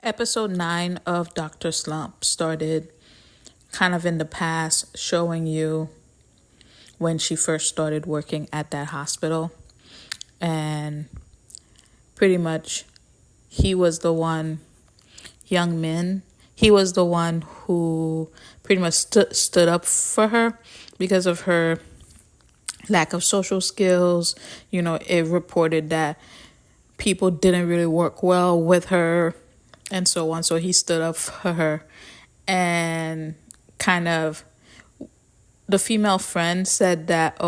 Episode 9 of Dr. Slump started kind of in the past, showing you when she first started working at that hospital. And pretty much he was the one, Young Min, he was the one who pretty much stood up for her because of her lack of social skills. It reported that people didn't really work well with her and so on. So he stood up for her, and kind of the female friend said that,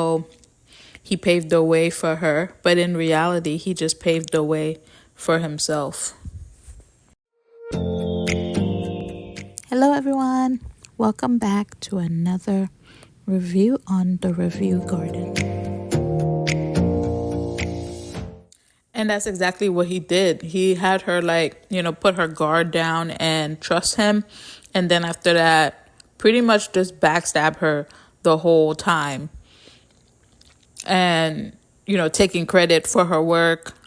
he paved the way for her, but in reality, he just paved the way for himself. Hello, everyone. Welcome back to another review on the Review Garden. And that's exactly what he did. He had her put her guard down and trust him. And then after that, pretty much just backstab her the whole time. And, taking credit for her work,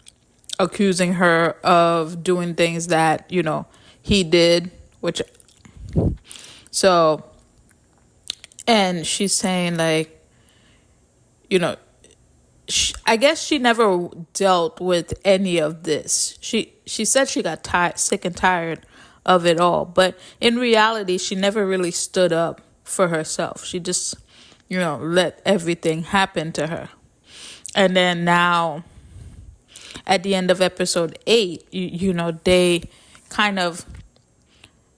accusing her of doing things that, he did, and she's saying I guess she never dealt with any of this. She said she got sick and tired of it all. But in reality, she never really stood up for herself. She just, let everything happen to her. And then now, at the end of episode 8, they kind of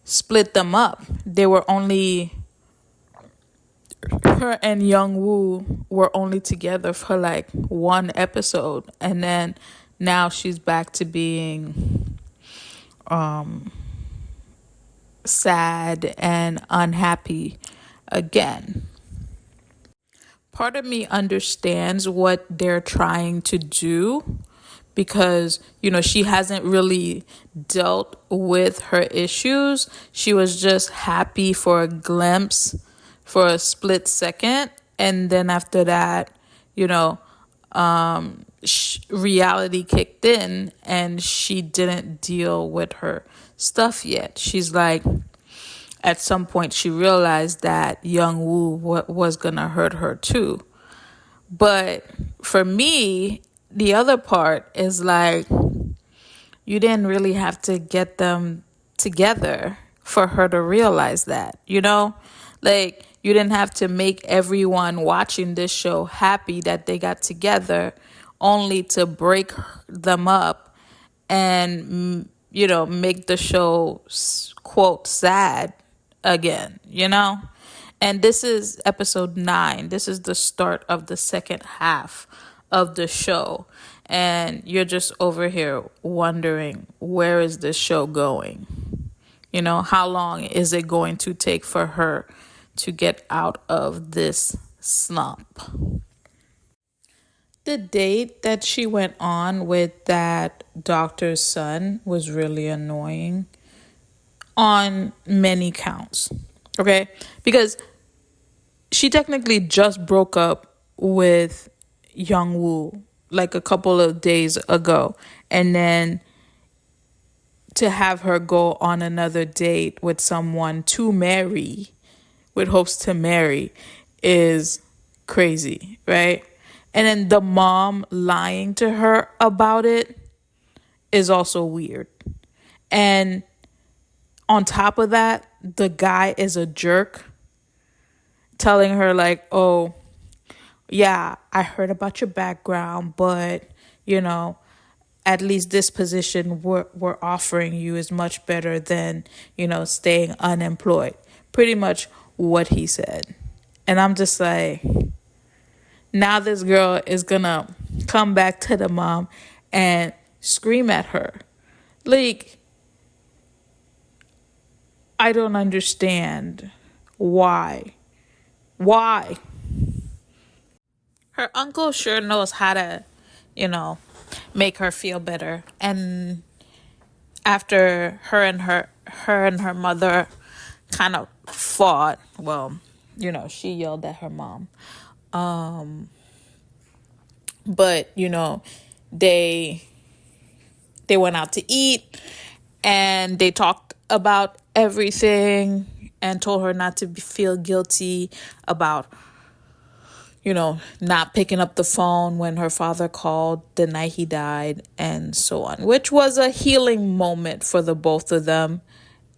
split them up. They were only... her and Young Woo were only together for one episode, and then now she's back to being sad and unhappy again. Part of me understands what they're trying to do, because she hasn't really dealt with her issues. She was just happy for a glimpse, for a split second, and then after that, reality kicked in, and she didn't deal with her stuff yet. She's at some point she realized that Young Woo was gonna hurt her too. But for me, the other part is you didn't really have to get them together for her to realize that, you didn't have to make everyone watching this show happy that they got together, only to break them up and, make the show, quote, sad again, And this is episode 9. This is the start of the second half of the show. And you're just over here wondering, where is this show going? How long is it going to take for her to get out of this slump? The date that she went on with that doctor's son was really annoying on many counts, okay? Because she technically just broke up with Young Woo a couple of days ago, and then to have her go on another date with someone to marry, with hopes to marry, is crazy, right? And then the mom lying to her about it is also weird. And on top of that, the guy is a jerk, telling her oh, yeah, I heard about your background, but, at least this position we're offering you is much better than, staying unemployed. Pretty much what he said. And I'm just now this girl is gonna come back to the mom and scream at her. I don't understand why. Why? Her uncle sure knows how to, make her feel better. And after her and her mother kind of fought, well, she yelled at her mom. But, they went out to eat, and they talked about everything and told her not to feel guilty about, not picking up the phone when her father called the night he died and so on, which was a healing moment for the both of them.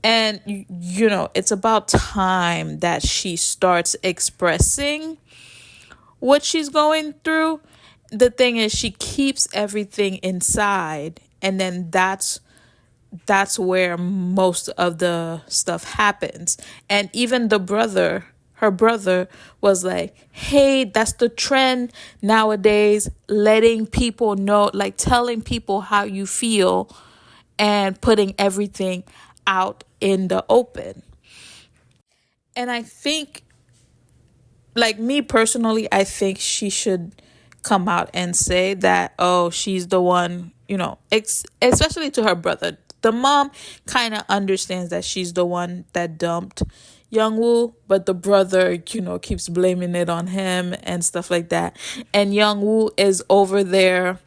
And, it's about time that she starts expressing what she's going through. The thing is, she keeps everything inside, and then that's where most of the stuff happens. And even her brother was like, hey, that's the trend nowadays, letting people know, like telling people how you feel and putting everything out in the open. And I think, like, me personally, I think she should come out and say that, oh, she's the one, especially to her brother. The mom kind of understands that she's the one that dumped Youngwoo, but the brother, keeps blaming it on him and stuff like that. And Youngwoo is over there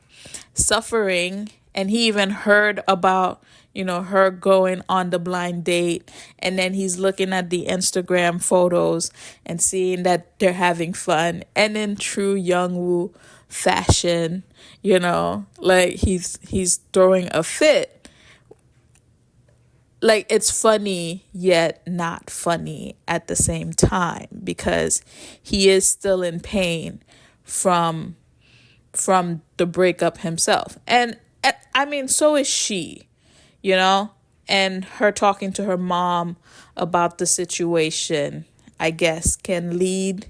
suffering, and he even heard about her going on the blind date, and then he's looking at the Instagram photos and seeing that they're having fun, and in true Youngwoo fashion, like he's throwing a fit. Like, it's funny yet not funny at the same time, because he is still in pain from the breakup himself. And I mean, so is she, and her talking to her mom about the situation, I guess, can lead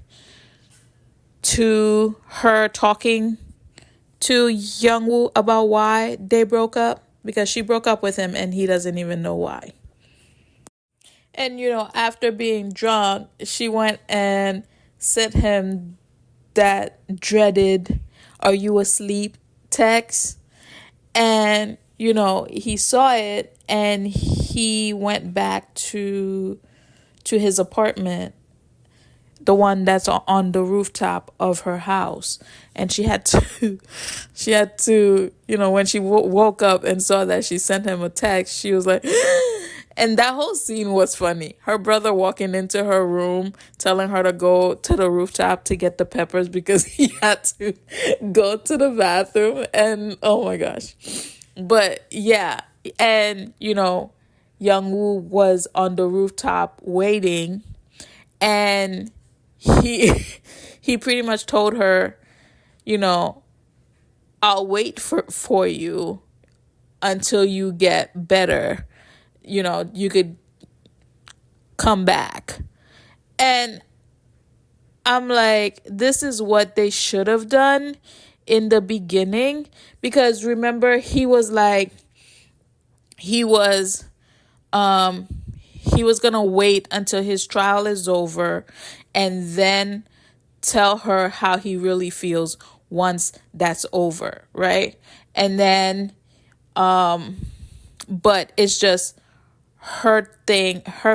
to her talking to Youngwoo about why they broke up, because she broke up with him and he doesn't even know why. And, after being drunk, she went and sent him that dreaded "Are you asleep?" text. And, he saw it and he went back to his apartment, the one that's on the rooftop of her house. And she had to, when she woke up and saw that she sent him a text, she was like, and that whole scene was funny. Her brother walking into her room, telling her to go to the rooftop to get the peppers because he had to go to the bathroom. And oh my gosh. But yeah. And, Youngwoo was on the rooftop waiting, and he pretty much told her, I'll wait for you until you get better. You could come back. And I'm like, this is what they should have done in the beginning, because remember, he was gonna wait until his trial is over and then tell her how he really feels once that's over, right? And then but it's just her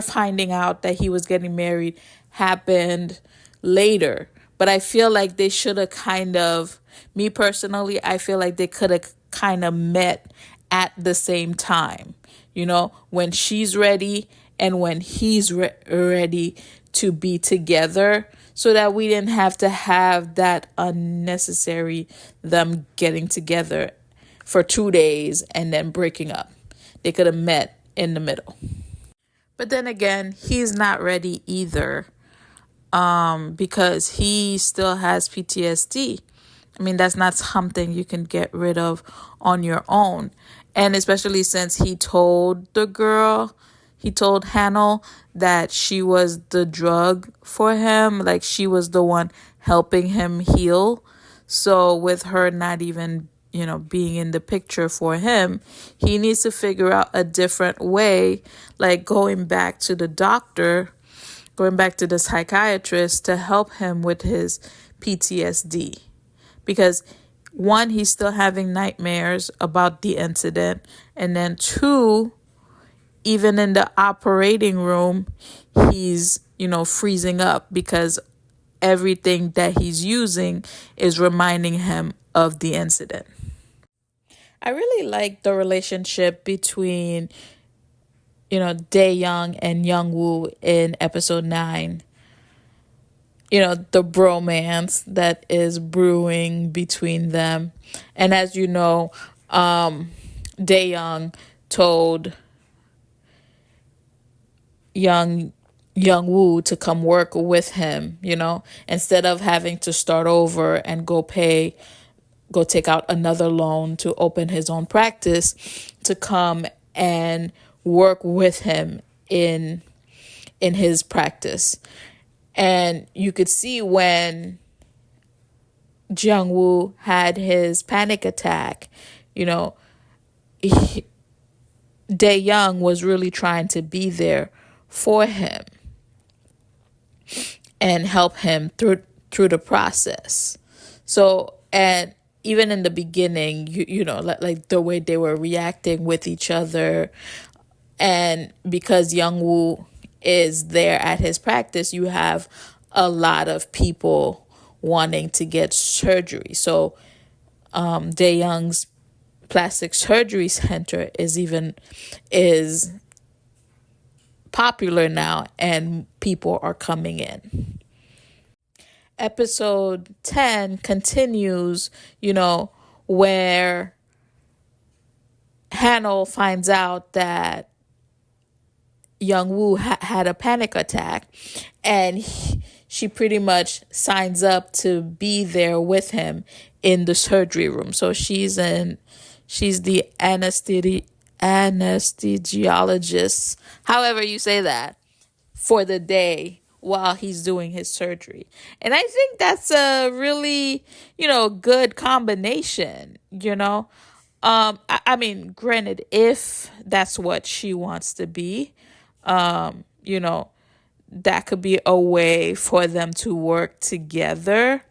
finding out that he was getting married happened later. But I feel like they should have me personally, I feel like they could have kind of met at the same time, when she's ready and when he's ready to be together, so that we didn't have to have that unnecessary them getting together for 2 days and then breaking up. They could have met in the middle. But then again, he's not ready either, because he still has PTSD. I mean, that's not something you can get rid of on your own. And especially since he told Hannah that she was the drug for him, like she was the one helping him heal. So with her not even, being in the picture for him, he needs to figure out a different way, like going back to the psychiatrist to help him with his PTSD. Because one, he's still having nightmares about the incident. And then two, even in the operating room, he's, freezing up because everything that he's using is reminding him of the incident. I really like the relationship between Dae Young and Young Woo in episode 9, the bromance that is brewing between them. And as you know, Dae Young told young young Woo to come work with him, instead of having to start over and go take out another loan to open his own practice, to come and work with him in his practice. And you could see when Jung Woo had his panic attack, he, Dae Young was really trying to be there for him and help him through the process. So, and even in the beginning, like the way they were reacting with each other, and because Young Woo is there at his practice, you have a lot of people wanting to get surgery. So, Dae Young's plastic surgery center is popular now, and people are coming in. Episode 10 continues, where Hanol finds out that Young Woo had a panic attack, and she pretty much signs up to be there with him in the surgery room. So she's the anesthesiologist, however you say that, for the day while he's doing his surgery. And I think that's a really, good combination, I mean, granted, if that's what she wants to be, that could be a way for them to work together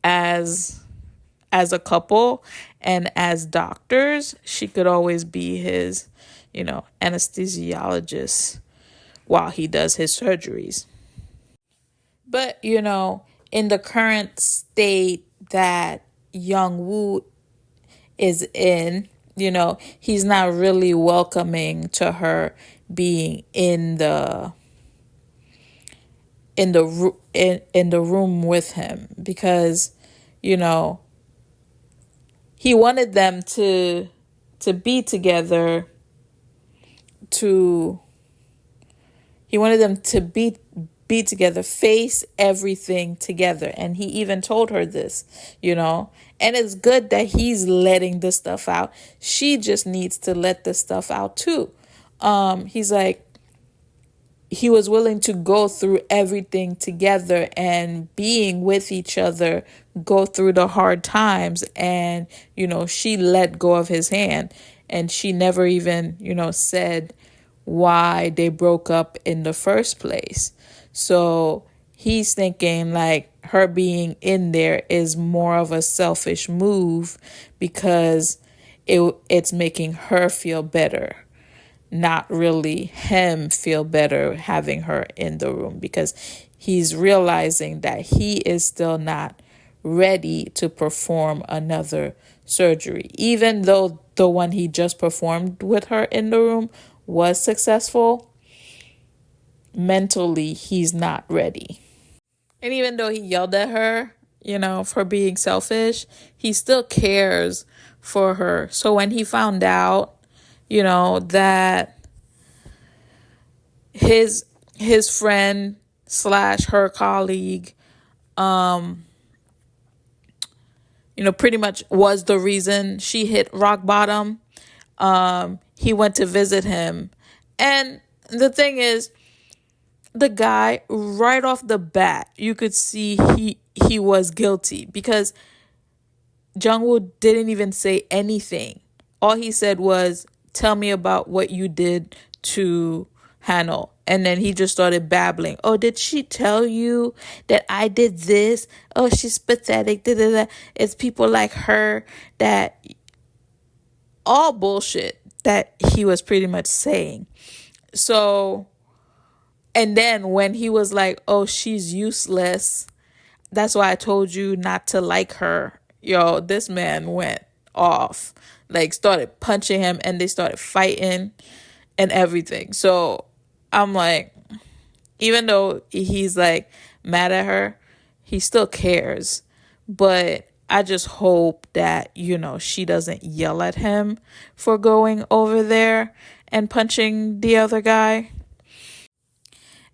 as a couple and as doctors. She could always be his, anesthesiologist while he does his surgeries. But, in the current state that Young Woo is in, he's not really welcoming to her being in the room with him, because he wanted them to be together, he wanted them to be together, face everything together. And he even told her this, and it's good that he's letting this stuff out. She just needs to let this stuff out too. He's like, he was willing to go through everything together and being with each other, go through the hard times. And, she let go of his hand, and she never even, said why they broke up in the first place. So he's thinking like her being in there is more of a selfish move, because it's making her feel better, not really him feel better having her in the room, because he's realizing that he is still not ready to perform another surgery. Even though the one he just performed with her in the room was successful, mentally he's not ready. And even though he yelled at her, for being selfish, he still cares for her. So when he found out, that his friend / her colleague, pretty much was the reason she hit rock bottom, he went to visit him. And the thing is, the guy, right off the bat, you could see he was guilty, because Jung-woo didn't even say anything. All he said was, "Tell me about what you did to Hanol." And then he just started babbling. "Oh, did she tell you that I did this? Oh, she's pathetic. Da, da, da. It's people like her that..." All bullshit that he was pretty much saying. So, and then when he was like, "Oh, she's useless. That's why I told you not to like her." Yo, this man went off. Like, started punching him, and they started fighting. and everything. So I'm like, even though he's like mad at her, he still cares. But I just hope that, she doesn't yell at him for going over there and punching the other guy.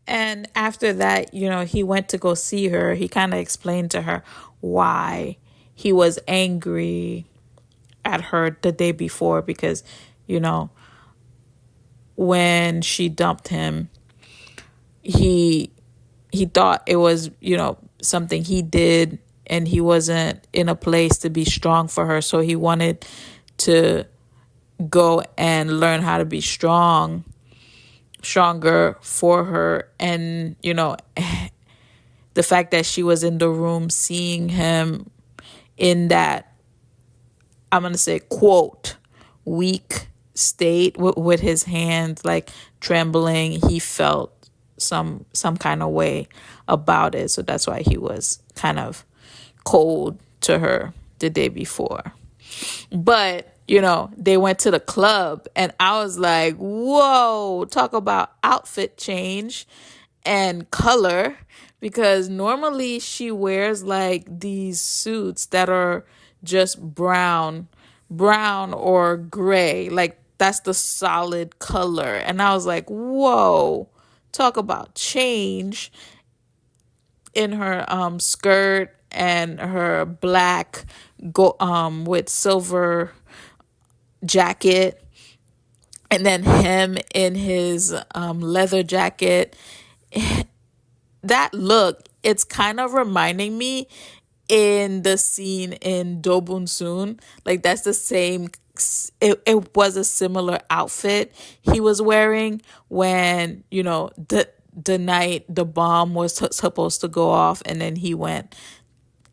And after that, he went to go see her. He kind of explained to her why he was angry at her the day before because, you know, when she dumped him, he thought it was, something he did, and he wasn't in a place to be strong for her. So he wanted to go and learn how to be stronger for her. And, the fact that she was in the room seeing him in that, I'm going to say, quote, weak state with his hands like trembling, he felt some kind of way about it. So that's why he was kind of cold to her the day before. But, they went to the club, and I was like, whoa, talk about outfit change and color, because normally she wears like these suits that are just brown or gray. Like that's the solid color. And I was like, whoa, talk about change in her skirt and her black with silver jacket, and then him in his leather jacket. That look, it's kind of reminding me in the scene in Dobun Soon. Like that's the same. It was a similar outfit he was wearing when, the night the bomb was supposed to go off, and then he went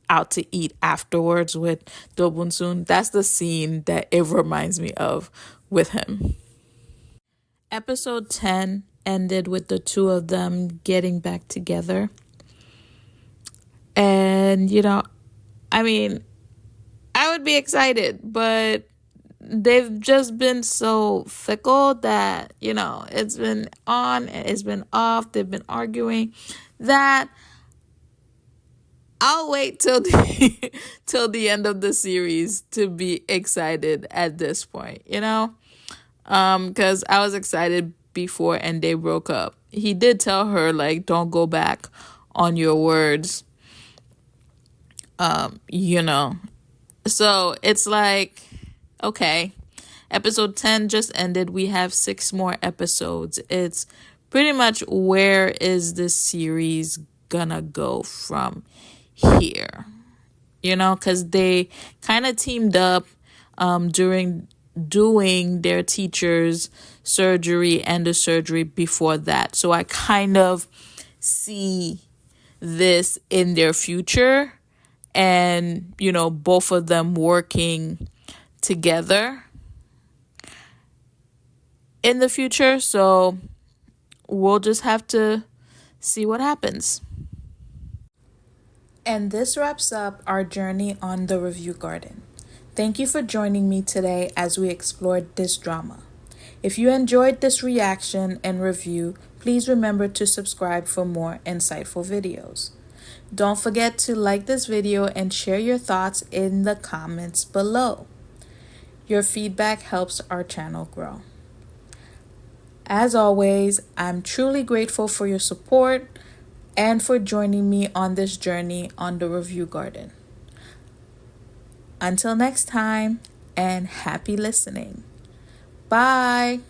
out to eat afterwards with Dobun Soon. That's the scene that it reminds me of with him. Episode 10 ended with the two of them getting back together. And, I mean, I would be excited, but they've just been so fickle that, it's been on, it's been off, they've been arguing, that I'll wait till till the end of the series to be excited at this point, because I was excited before and they broke up. He did tell her, like, don't go back on your words, So it's like, okay, episode 10 just ended. We have 6 more episodes. It's pretty much, where is this series gonna go from here? Because they kind of teamed up during doing their teacher's surgery and the surgery before that. So I kind of see this in their future, and, both of them working together in the future. So we'll just have to see what happens. And this wraps up our journey on the Review Garden. Thank you for joining me today as we explored this drama. If you enjoyed this reaction and review, please remember to subscribe for more insightful videos. Don't forget to like this video and share your thoughts in the comments below. Your feedback helps our channel grow. As always, I'm truly grateful for your support and for joining me on this journey on the Review Garden. Until next time, and happy listening. Bye.